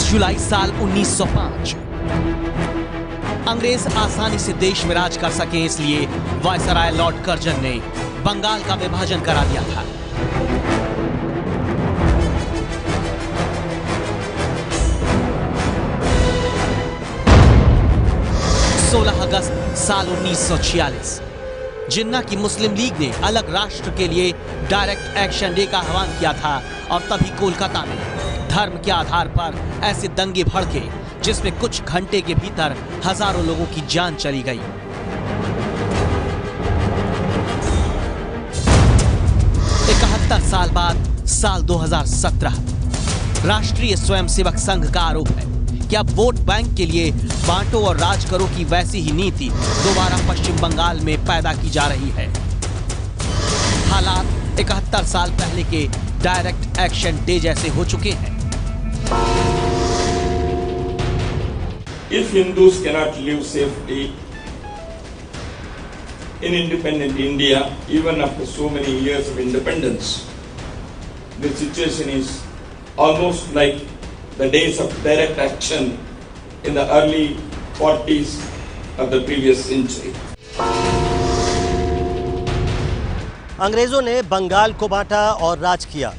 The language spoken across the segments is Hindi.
जुलाई साल 1905। अंग्रेज आसानी से देश में राज कर सके इसलिए वायसराय लॉर्ड कर्जन ने बंगाल का विभाजन करा दिया था। अगस्त साल 1946 जिन्ना की मुस्लिम लीग ने अलग राष्ट्र के लिए डायरेक्ट एक्शन डे का आह्वान किया था और तभी कोलकाता में धर्म के आधार पर ऐसे दंगे भड़के जिसमें कुछ घंटे के भीतर हजारों लोगों की जान चली गई। साल बाद साल 2017 राष्ट्रीय स्वयंसेवक संघ का आरोप है कि अब वोट बैंक के लिए बांटो और राज करो की वैसी ही नीति दोबारा पश्चिम बंगाल में पैदा की जा रही है। हालात 71 साल पहले के डायरेक्ट एक्शन डे जैसे हो चुके हैं। If Hindus cannot live safely in independent India, even after so many years of independence, the situation is almost like the days of direct action in the early 40s of the previous century. अंग्रेजों ने बंगाल को बांटा और राज किया।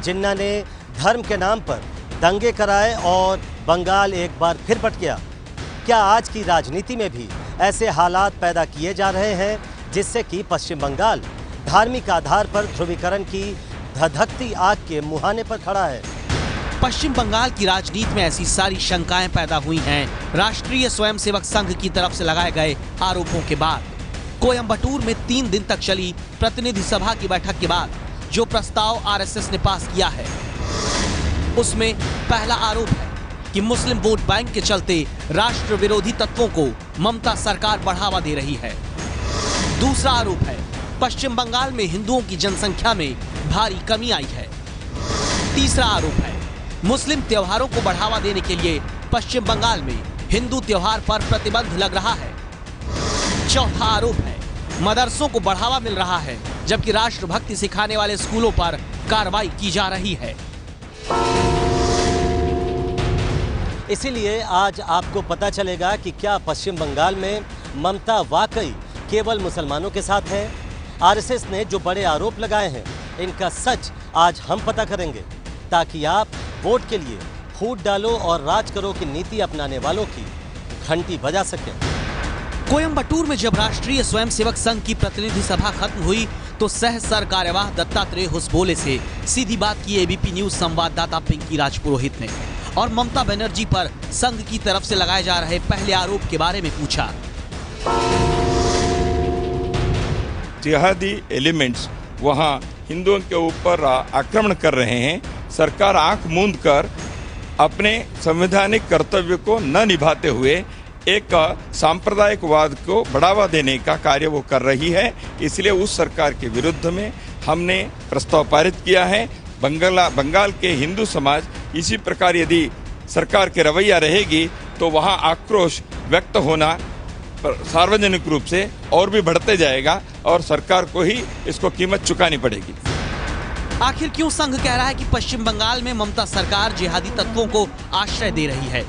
जिन्ना ने धर्म के नाम पर दंगे कराए और बंगाल एक बार फिर पट गया। क्या आज की राजनीति में भी ऐसे हालात पैदा किए जा रहे हैं जिससे कि पश्चिम बंगाल धार्मिक आधार पर ध्रुवीकरण की धधकती आग के मुहाने पर खड़ा है? पश्चिम बंगाल की राजनीति में ऐसी सारी शंकाएं पैदा हुई हैं राष्ट्रीय स्वयंसेवक संघ की तरफ से लगाए गए आरोपों के बाद। कोयम्बटूर में 3 दिन तक चली प्रतिनिधि सभा की बैठक के बाद जो प्रस्ताव आरएसएस ने पास किया है उसमें पहला आरोप है कि मुस्लिम वोट बैंक के चलते राष्ट्र विरोधी तत्वों को ममता सरकार बढ़ावा दे रही है। दूसरा आरोप है पश्चिम बंगाल में हिंदुओं की जनसंख्या में भारी कमी आई है। तीसरा आरोप है मुस्लिम त्योहारों को बढ़ावा देने के लिए पश्चिम बंगाल में हिंदू त्योहार पर प्रतिबंध लग रहा है। चौथा आरोप है मदरसों को बढ़ावा मिल रहा है जबकि राष्ट्रभक्ति सिखाने वाले स्कूलों पर कार्रवाई की जा रही है। इसीलिए आज आपको पता चलेगा कि क्या पश्चिम बंगाल में ममता वाकई केवल मुसलमानों के साथ है। आरएसएस ने जो बड़े आरोप लगाए हैं इनका सच आज हम पता करेंगे ताकि आप वोट के लिए फूट डालो और राज करो की नीति अपनाने वालों की घंटी बजा सकें। कोयम्बटूर में जब राष्ट्रीय स्वयंसेवक संघ की प्रतिनिधि सभा खत्म हुई तो सह सर कार्यवाह दत्तात्रेय होसबोले से सीधी बात की एबीपी न्यूज संवाददाता पिंकी राजपुरोहित ने और ममता बनर्जी पर संघ की तरफ से लगाए जा रहे पहले आरोप के बारे में पूछा। जिहादी एलिमेंट्स वहां हिंदुओं के ऊपर आक्रमण कर रहे हैं। सरकार आंख मूंद कर अपने संवैधानिक कर्तव्य को न निभाते हुए एक सांप्रदायिकवाद को बढ़ावा देने का कार्य वो कर रही है। इसलिए उस सरकार के विरुद्ध में हमने प्रस्ताव पारित किया है। बंगाल के हिंदू समाज इसी प्रकार यदि सरकार के रवैया रहेगी तो वहाँ आक्रोश व्यक्त होना सार्वजनिक रूप से और भी बढ़ते जाएगा और सरकार को ही इसको कीमत चुकानी पड़ेगी। आखिर क्यों संघ कह रहा है कि पश्चिम बंगाल में ममता सरकार जिहादी तत्वों को आश्रय दे रही है?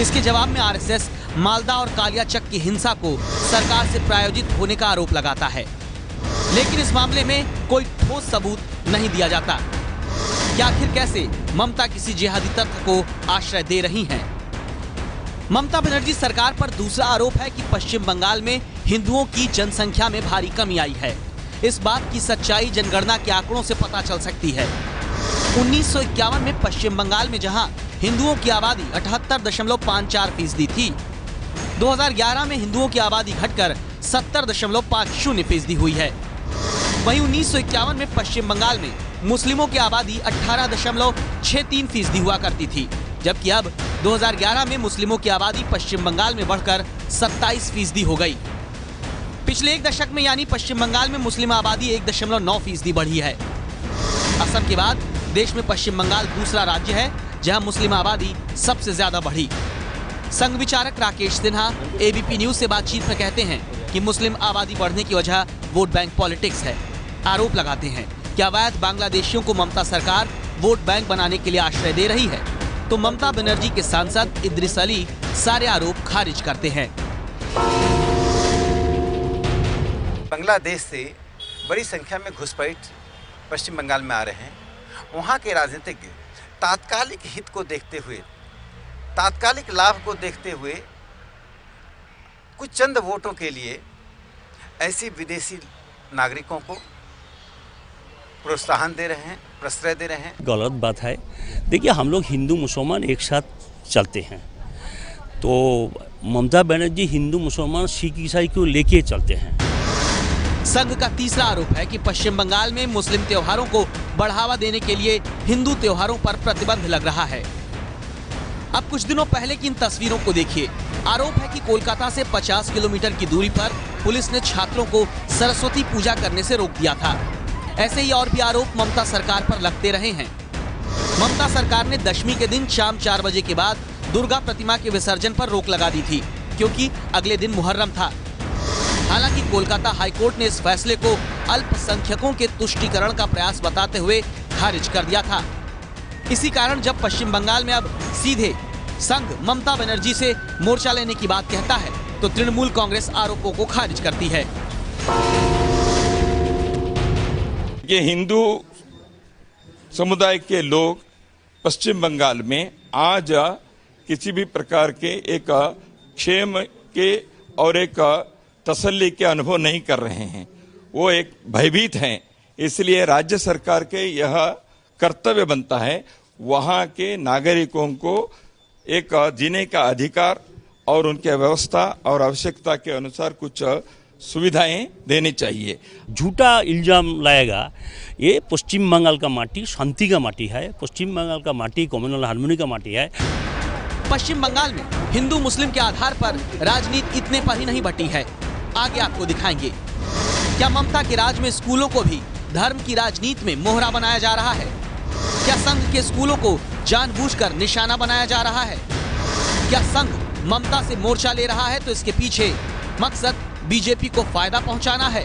इसके जवाब में आरएसएस मालदा और कालियाचक की हिंसा को सरकार से प्रायोजित होने का आरोप लगाता है, लेकिन इस मामले में कोई ठोस सबूत नहीं दिया जाता कि आखिर कैसे ममता किसी जिहादी तत्व को आश्रय दे रही हैं। ममता बनर्जी सरकार पर दूसरा आरोप है कि पश्चिम बंगाल में हिंदुओं की जनसंख्या में भारी कमी आई है। इस बात की सच्चाई जनगणना के आंकड़ों से पता चल सकती है। 1951 में पश्चिम बंगाल में जहां हिंदुओं की आबादी 78.54% थी, 2011 में हिंदुओं की आबादी घटकर 70.50% हुई है। वहीं 1951 में पश्चिम बंगाल में मुस्लिमों की आबादी 18.63% हुआ करती थी, जबकि अब 2011 में मुस्लिमों की आबादी पश्चिम बंगाल में बढ़कर 27% हो गई। पिछले एक दशक में यानी पश्चिम बंगाल में मुस्लिम आबादी 1.9% बढ़ी है। असम के बाद देश में पश्चिम बंगाल दूसरा राज्य है जहां मुस्लिम आबादी सबसे ज्यादा बढ़ी। संघ विचारक राकेश सिन्हा एबीपी न्यूज से बातचीत में कहते हैं कि मुस्लिम आबादी बढ़ने की वजह वोट बैंक पॉलिटिक्स है। आरोप लगाते हैं कि अवैध बांग्लादेशियों को ममता सरकार वोट बैंक बनाने के लिए आश्रय दे रही है। तो ममता बनर्जी के सांसद इद्रिस अली सारे आरोप खारिज करते हैं। बांग्लादेश से बड़ी संख्या में घुसपैठ पश्चिम बंगाल में आ रहे हैं। वहाँ के राजनीतिज्ञ तात्कालिक हित को देखते हुए, तात्कालिक लाभ को देखते हुए कुछ चंद वोटों के लिए ऐसे विदेशी नागरिकों को प्रोत्साहन दे रहे हैं, प्रश्रय दे रहे हैं। गलत बात है। देखिए, हम लोग हिंदू मुसलमान एक साथ चलते हैं, तो ममता बनर्जी हिंदू मुसलमान सिख ईसाई को लेके चलते हैं। संघ का तीसरा आरोप है कि पश्चिम बंगाल में मुस्लिम त्योहारों को बढ़ावा देने के लिए हिंदू त्योहारों पर प्रतिबंध लग रहा है। अब कुछ दिनों पहले की इन तस्वीरों को देखिए। आरोप है कि कोलकाता से 50 किलोमीटर की दूरी पर पुलिस ने छात्रों को सरस्वती पूजा करने से रोक दिया था। ऐसे ही और भी आरोप ममता सरकार पर लगते रहे हैं। ममता सरकार ने दशमी के दिन शाम 4 बजे के बाद दुर्गा प्रतिमा के विसर्जन पर रोक लगा दी थी, क्योंकि अगले दिन मुहर्रम था। हालांकि कोलकाता हाईकोर्ट ने इस फैसले को अल्पसंख्यकों के तुष्टीकरण का प्रयास बताते हुए खारिज कर दिया था। इसी कारण जब पश्चिम बंगाल में अब सीधे संघ ममता बनर्जी से मोर्चा लेने की बात कहता है, तो तृणमूल कांग्रेस आरोपों को खारिज करती है। ये हिंदू समुदाय के लोग पश्चिम बंगाल में आज किसी भी प्रकार के एक क्षेम के और एक तसल्ली के अनुभव नहीं कर रहे हैं। वो एक भयभीत हैं। इसलिए राज्य सरकार के यह कर्तव्य बनता है वहाँ के नागरिकों को एक जीने का अधिकार और उनके व्यवस्था और आवश्यकता के अनुसार कुछ सुविधाएं देनी चाहिए। झूठा इल्जाम लाएगा। ये पश्चिम बंगाल का माटी शांति का माटी है, पश्चिम बंगाल का माटी कम्युनल हार्मोनी का माटी है। पश्चिम बंगाल में हिंदू मुस्लिम के आधार पर राजनीति इतने पर ही नहीं बटी है। आगे आपको दिखाएंगे। क्या ममता के राज में स्कूलों को भी धर्म की राजनीति में मोहरा बनाया जा रहा है? क्या संघ के स्कूलों को जानबूझकर निशाना बनाया जा रहा है? क्या संघ ममता से मोर्चा ले रहा है तो इसके पीछे मकसद बीजेपी को फायदा पहुंचाना है?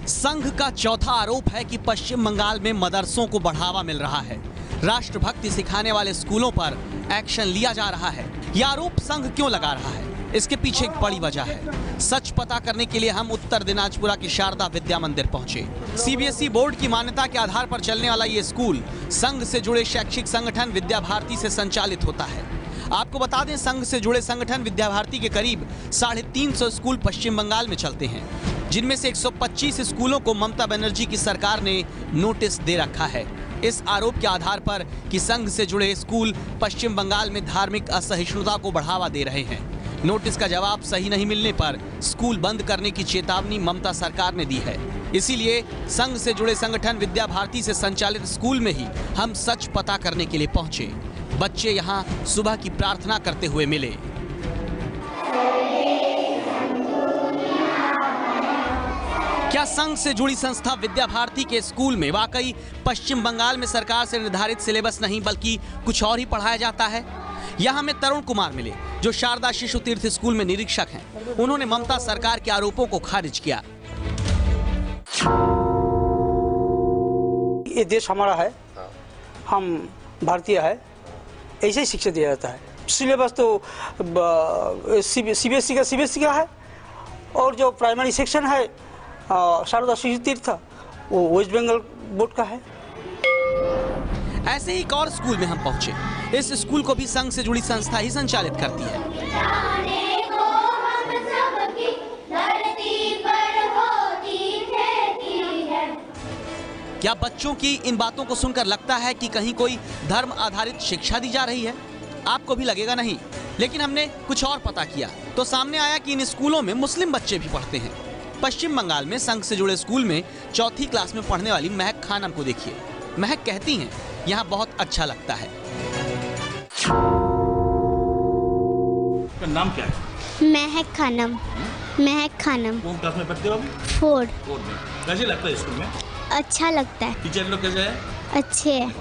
संघ का चौथा आरोप है कि पश्चिम बंगाल में मदरसों को बढ़ावा मिल रहा है। राष्ट्रभक्ति सिखाने वाले स्कूलों पर एक्शन लिया जा रहा है। यह आरोप संघ क्यों लगा रहा है? इसके पीछे एक बड़ी वजह है। सच पता करने के लिए हम उत्तर दिनाजपुरा की शारदा विद्या मंदिर पहुंचे। सीबीएसई बोर्ड की मान्यता के आधार पर चलने वाला ये स्कूल संघ से जुड़े शैक्षिक संगठन विद्या भारती से संचालित होता है। आपको बता दें, संघ से जुड़े संगठन विद्या भारती के करीब 350 स्कूल पश्चिम बंगाल में चलते हैं, जिनमें से 125 स्कूलों को ममता बनर्जी की सरकार ने नोटिस दे रखा है, इस आरोप के आधार पर कि संघ से जुड़े स्कूल पश्चिम बंगाल में धार्मिक असहिष्णुता को बढ़ावा दे रहे हैं। नोटिस का जवाब सही नहीं मिलने पर स्कूल बंद करने की चेतावनी ममता सरकार ने दी है। इसीलिए संघ से जुड़े संगठन विद्या भारती से संचालित स्कूल में ही हम सच पता करने के लिए पहुंचे। बच्चे यहां सुबह की प्रार्थना करते हुए मिले। क्या संघ से जुड़ी संस्था विद्या भारती के स्कूल में वाकई पश्चिम बंगाल में सरकार से निर्धारित सिलेबस नहीं बल्कि कुछ और ही पढ़ाया जाता है? यहाँ हमें तरुण कुमार मिले, जो शारदा शिशु तीर्थ स्कूल में निरीक्षक हैं। उन्होंने ममता सरकार के आरोपों को खारिज किया। ये देश हमारा है, हम भारतीय है, ऐसे ही शिक्षा दिया जाता है। सिलेबस तो सीबीएसई का है, और जो प्राइमरी सेक्शन है शारदा शिशु तीर्थ वो वेस्ट बंगाल बोर्ड का है। ऐसे ही एक और स्कूल में हम पहुंचे। इस स्कूल को भी संघ से जुड़ी संस्था ही संचालित करती है। क्या बच्चों की इन बातों को सुनकर लगता है कि कहीं कोई धर्म आधारित शिक्षा दी जा रही है? आपको भी लगेगा नहीं, लेकिन हमने कुछ और पता किया तो सामने आया कि इन स्कूलों में मुस्लिम बच्चे भी पढ़ते हैं। पश्चिम बंगाल में संघ से जुड़े स्कूल में चौथी क्लास में पढ़ने वाली महक खानम को देखिए। महक कहती हैं, यहाँ बहुत अच्छा लगता है। नाम क्या है? महक खानम। महक खानम। कौन क्लास में पढ़ते हो अभी? 4 में। कैसे लगता है स्कूल में? अच्छा लगता है। टीचर लोग कैसे हैं? अच्छे हैं।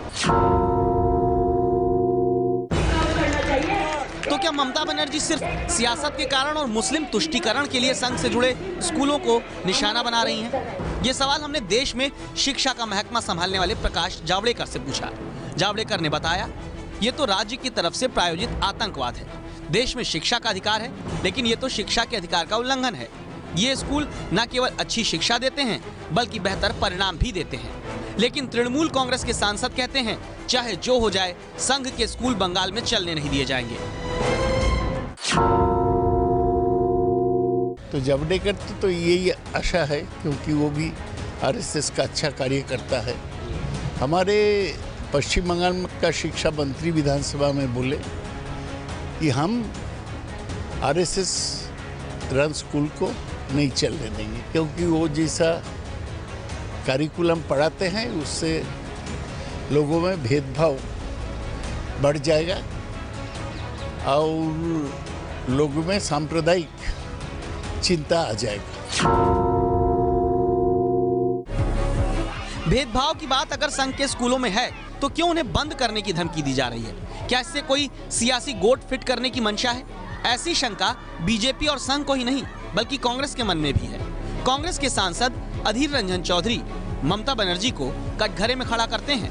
तो क्या ममता बनर्जी सिर्फ सियासत के कारण और मुस्लिम तुष्टीकरण के लिए संघ से जुड़े स्कूलों को निशाना बना रही हैं? ये सवाल हमने देश में शिक्षा का महकमा संभालने वाले प्रकाश जावड़ेकर से पूछा। जावड़ेकर ने बताया, ये तो राज्य की तरफ से प्रायोजित आतंकवाद है। देश में शिक्षा का अधिकार है, लेकिन ये तो शिक्षा के अधिकार का उल्लंघन है। ये स्कूल न केवल अच्छी शिक्षा देते हैं, बल्कि बेहतर परिणाम भी देते हैं। लेकिन तृणमूल कांग्रेस के सांसद कहते हैं, चाहे जो हो जाए, संघ के स्कूल बंगाल में चलने नहीं दिए जाएंगे। तो जावड़ेकर तो यही आशा है, क्योंकि वो भी आरएसएस का अच्छा कार्य करता है। हमारे पश्चिम बंगाल का शिक्षा मंत्री विधानसभा में बोले कि हम आरएसएस रन स्कूल को नहीं चलने देंगे, क्योंकि वो जैसा करिकुलम पढ़ाते हैं उससे लोगों में भेदभाव बढ़ जाएगा और लोगों में सांप्रदायिक चिंता आ जाएगा। भेदभाव की बात अगर संघ के स्कूलों में है, तो क्यों उन्हें बंद करने की धमकी दी जा रही है? क्या इससे कोई सियासी गोट फिट करने की मंशा है? ऐसी शंका बीजेपी और संघ को ही नहीं, बल्कि कांग्रेस के मन में भी है। कांग्रेस के सांसद अधीर रंजन चौधरी ममता बनर्जी को कटघरे में खड़ा करते हैं।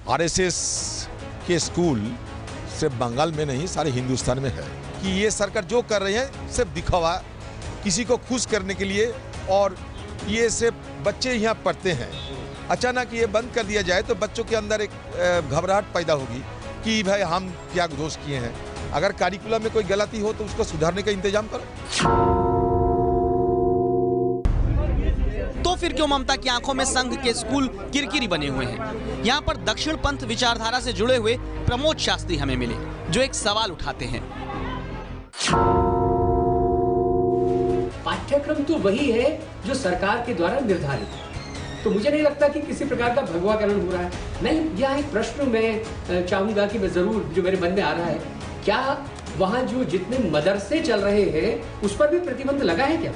आरएसएस के स्कूल सिर्फ बंगाल में नहीं, सारे हिंदुस्तान में है कि ये सरकार जो कर रही है सिर्फ दिखावा, किसी को खुश करने के लिए, और ये सिर्फ बच्चे यहाँ पढ़ते हैं। अचानक ये बंद कर दिया जाए तो बच्चों के अंदर एक घबराहट पैदा होगी कि भाई हम क्या दोष किए हैं। अगर करिकुलम में कोई गलती हो तो उसको सुधारने का इंतजाम करो। तो फिर क्यों ममता की आंखों में संघ के स्कूल किरकिरी बने हुए हैं? यहाँ पर दक्षिण पंथ विचारधारा से जुड़े हुए प्रमोद शास्त्री हमें मिले, जो एक सवाल उठाते हैं। पाठ्यक्रम तो वही है जो सरकार के द्वारा निर्धारित है, तो मुझे नहीं लगता कि किसी प्रकार का भगवाकरण हो रहा है। नहीं, यह एक प्रश्न मैं चाहूंगा कि मैं जरूर, जो मेरे मन में आ रहा है, क्या वहां जो जितने मदरसे चल रहे हैं उस पर भी प्रतिबंध लगा है क्या?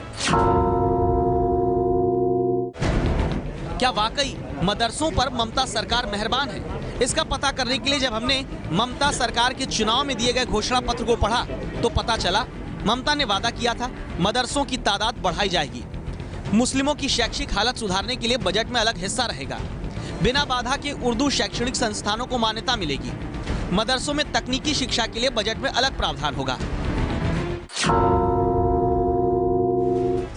क्या वाकई मदरसों पर ममता सरकार मेहरबान है? इसका पता करने के लिए जब हमने ममता सरकार के चुनाव में दिए गए घोषणा पत्र को पढ़ा, तो पता चला ममता ने वादा किया था मदरसों की तादाद बढ़ाई जाएगी, मुस्लिमों की शैक्षिक हालत सुधारने के लिए बजट में अलग हिस्सा रहेगा, बिना बाधा के उर्दू शैक्षणिक संस्थानों को मान्यता मिलेगी, मदरसों में तकनीकी शिक्षा के लिए बजट में अलग प्रावधान होगा।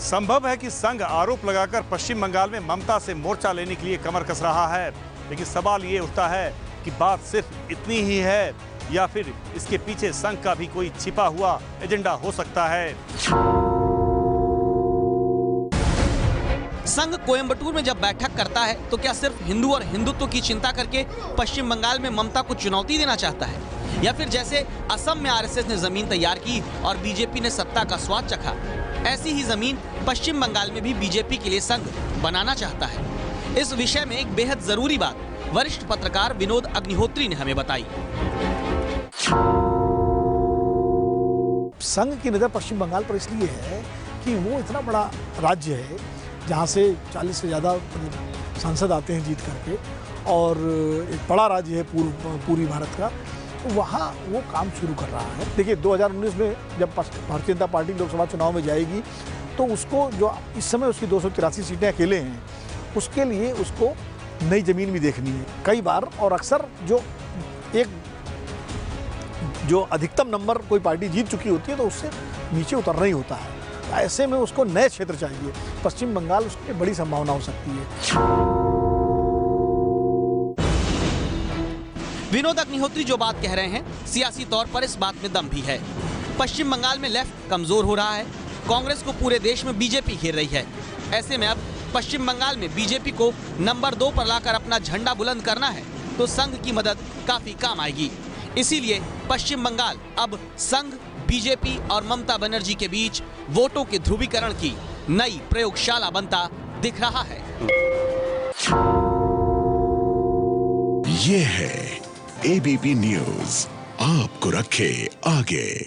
संभव है कि संघ आरोप लगाकर पश्चिम बंगाल में ममता से मोर्चा लेने के लिए कमर कस रहा है, लेकिन सवाल ये उठता है कि बात सिर्फ इतनी ही है या फिर इसके पीछे संघ का भी कोई छिपा हुआ एजेंडा हो सकता है। संघ कोयंबटूर में जब बैठक करता है तो क्या सिर्फ हिंदू और हिंदुत्व की चिंता करके पश्चिम बंगाल में ममता को चुनौती देना चाहता है, या फिर जैसे असम में आरएसएस ने जमीन तैयार की और बीजेपी ने सत्ता का स्वाद चखा, ऐसी ही जमीन पश्चिम बंगाल में भी बीजेपी के लिए संघ बनाना चाहता है? इस विषय में एक बेहद जरूरी बात वरिष्ठ पत्रकार विनोद अग्निहोत्री ने हमें बताई। संघ की नज़र पश्चिम बंगाल पर इसलिए है कि वो इतना बड़ा राज्य है जहाँ से 40 से ज़्यादा सांसद आते हैं जीत करके, और एक बड़ा राज्य है पूरी भारत का, तो वहाँ वो काम शुरू कर रहा है। देखिए 2019 में जब भारतीय जनता पार्टी लोकसभा चुनाव में जाएगी तो उसको, जो इस समय उसकी 283 सीटें अकेले हैं, उसके लिए उसको नई ज़मीन भी देखनी है कई बार, और अक्सर जो अधिकतम नंबर कोई पार्टी जीत चुकी होती है तो उससे नीचे उतरना ही होता है। ऐसे में उसको नए क्षेत्र चाहिए। पश्चिम बंगाल उसकी बड़ी संभावना हो सकती है। विनोद अग्निहोत्री जो बात कह रहे हैं, सियासी तौर पर इस बात में दम भी है। पश्चिम बंगाल में लेफ्ट कमजोर हो रहा है, कांग्रेस को पूरे देश में बीजेपी घेर रही है। ऐसे में अब पश्चिम बंगाल में बीजेपी को नंबर 2 पर लाकर अपना झंडा बुलंद करना है तो संघ की मदद काफी काम आएगी। इसीलिए पश्चिम बंगाल अब संघ, बीजेपी और ममता बनर्जी के बीच वोटों के ध्रुवीकरण की नई प्रयोगशाला बनता दिख रहा है। ये है एबीपी न्यूज़, आपको रखे आगे।